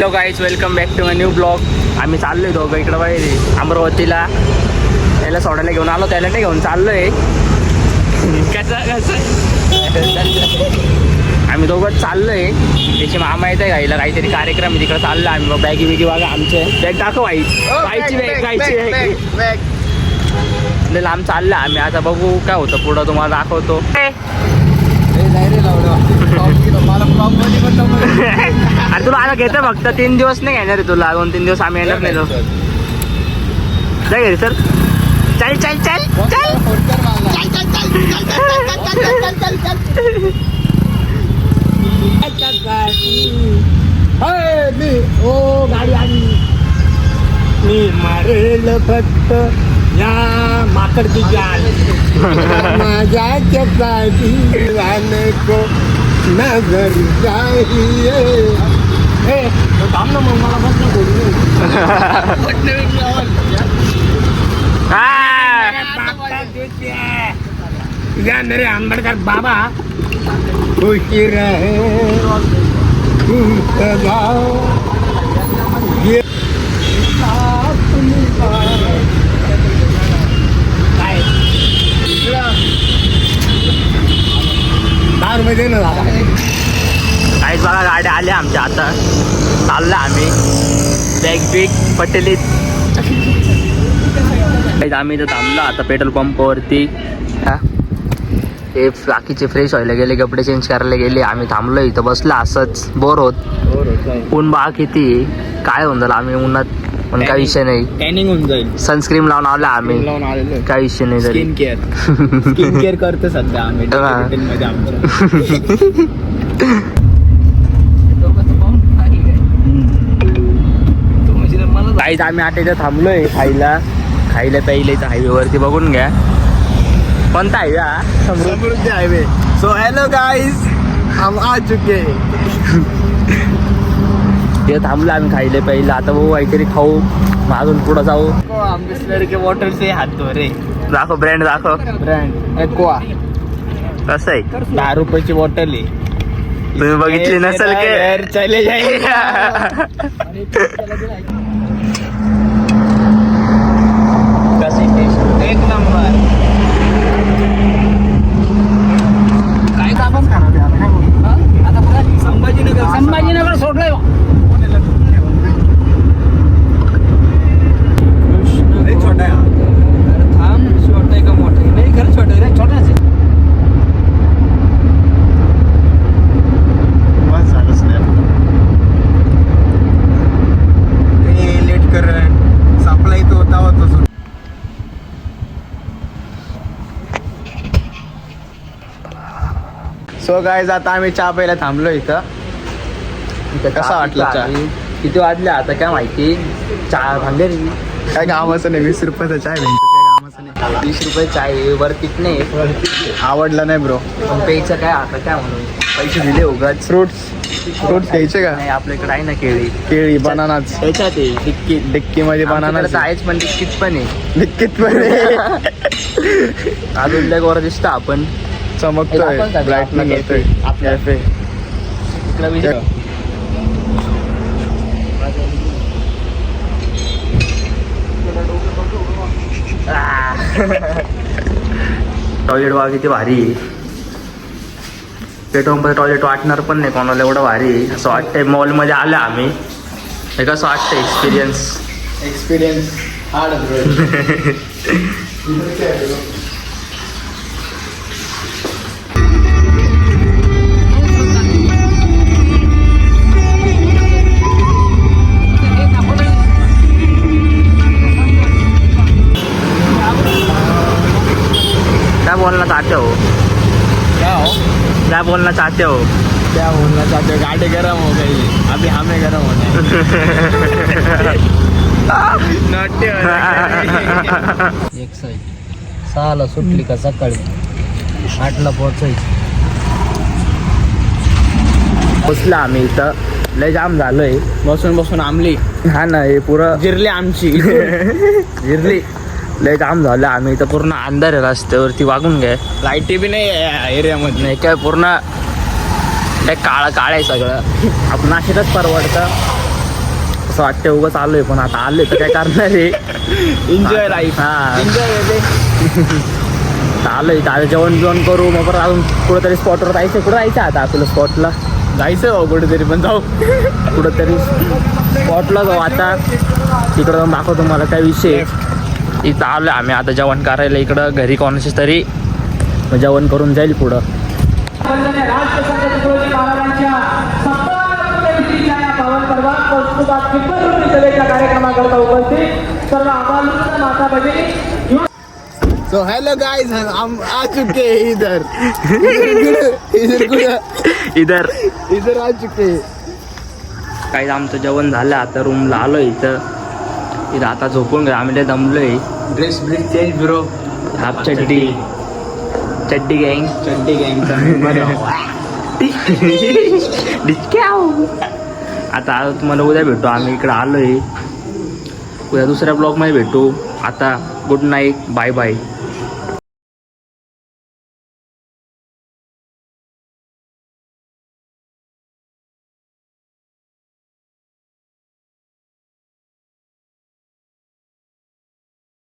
Hello guys, welcome back to my new blog. आम्ही चाललोय दोघं इकडं बाहेर अमरावतीला. याला सोडायला घेऊन आलो, त्याला नाही घेऊन चाललोय. कसं आम्ही दोघं चाललोय. त्याची मामा येते गाईला काहीतरी कार्यक्रम तिकडे चाललो आम्ही. मग बॅगी बिगी बघा आमचे. बॅग दाखव आई. बाईची बॅग, गायची बॅग. लांब चाललं आम्ही. आता बघू काय होतं पुढं, तुम्हाला दाखवतो. अरे तुला आता घेतं फक्त 3 दिवस नाही घेणार आहे तुला. 2-3 दिवस आम्ही येणार नाही. जाय घरी सर. चल चल चल चल गाडी आली. मी मारेल फक्त या माकडची जाल. माझ्या चपाती को नजर चाहिए. थांब ना मग, मला बस ना मेरे आंबेडकर बाबा खुशी रहे काहीच बघा गाड्या आल्या आमच्या. आता चाललं आम्ही बॅग बिग पटेलीत. आम्ही इथं थांबलो आता पेट्रोल पंपावरती. हे बाकीचे फ्रेश व्हायला गेले, कपडे चेंज करायला गेले. आम्ही थांबलो इथं बसला असंच बोर होत. ऊन बा किती काय होऊन झालं. आम्ही उन्हात पण काही विषय नाही. टॅनिंग होऊन जाईल. सनस्क्रीन लावून आला आम्ही. लावून आलेलो काही विषय नाही. स्किन केअर करतो सध्या आम्ही मध्ये आमच्या. काहीच आम्ही आता इथं थांबलोय खायला प्यायला. इथं हायवेवरती बघून घ्या. कोणता हायवे हा? समृद्धी हायवे. सो हेलो गाइस, हम आ चुके. तिथं थांबलो आम्ही खायला प्यायला. आता बघू काहीतरी खाऊ, मागून पुढं जाऊ. हम बिस्लरी के बॉटल से हाथ धो रे. दाखव ब्रँड दाखव. Brand aqua. कसं आहे? 10 रुपयाची बॉटल आहे. तुम्ही बघितली नसेल की चले जाईल. एक नंबर. काय आपण खाणार आता संभाजीनगर सोडलंय. छोटा आहे. थांब, छोटा आहे का मोठा आहे? नाही खरं छोटा आहे. छोटाच आहे. बस झालं स्नॅप. लेट कर सापला तो होता तो. सो गाईज, आता आम्ही चहा प्यायला थांबलो इथं. कसा वाटला चहा? किती वाजले आता काय माहिती. चहा भांडे काय कामाचं नाही. 20 रुपयाचा चाय भेटतो. काय कामाचं नाही. 20 रुपये चाय वरतीच नाही. आवडला नाही ब्रो. पण प्यायचं काय आता काय म्हणून पैसे दिले उगाच. फ्रुट्स घ्यायचे का? नाही आपल्याकडे आहे ना केळी बनानाच. त्याच्यात डिक्की मध्ये बनाना आहेच, पण डिक्कीत पण आहे. डिक्कीत पण आहे. अजून लय गोरा दिसतं आपण. चमकतोय, ब्राईटनिंग येतोय. कॅफे टॉयलेट बघा किती भारी. पेट्रोल पंप टॉयलेट वाटणार पण नाही कोणाला, एवढं भारी. असं वाटतंय मॉलमध्ये आलं आम्ही. हे कसं वाटतं एक्सपिरियन्स हार्ड. क्या बोलना चाहते हो? क्या बोलना चाहते हो? क्या बोलना चाहते हो? गाड़ी गर्म हो गई, अभी हमें गर्म होना है. एक साईड 6ला सुटली का सकाळी 8ला पोहोचायची. पोचला आम्ही इथं. लय जाम झालोय. बसून आमली. हा ना, हे पुरं जिरली आमची. जिरली. लय जाम झालं. आम्ही इथं पूर्ण अंधार आहे रस्त्यावरती. वागून घ्या. लाईटी बी नाही एरियामध्ये. नाही काय, पूर्ण काळ आहे सगळं. आपण अशातच परवडतं. असं वाटतं उगाच आलोय, पण आता आलोय तर काय करणार आहे. Enjoy life. हा. एन्जॉय आलोय आता जेवण करू, मग परत अजून कुठेतरी स्पॉटवर जायचं. कुठं जायचं आता आपलं स्पॉटला? जायचं भाऊ कुठेतरी, पण जाऊ. कुठंतरी स्पॉटला जाऊ आता. तिकडं जाऊन दाखवतो तुम्हाला काय विषय. इथं आलो आम्ही आता जेवण करायला इकडं घरी कोणाशीच तरी, मग जेवण करून जाईल पुढं. So hello guys, हम आ चुके हैं इधर. इधर आ चुके हैं. काही आमचं जेवण झालं, आता रूमला आलो इथं. आता झोपून घ्या, आम्ही लय दमलोय. Dress change bro. हाफ चड्डी गँग. चड्डी गँग. आता तुम्हाला उद्या भेटू. आम्ही इकडं आलोय, उद्या दुसऱ्या ब्लॉगमध्ये भेटू. आता गुड नाईट, बाय बाय.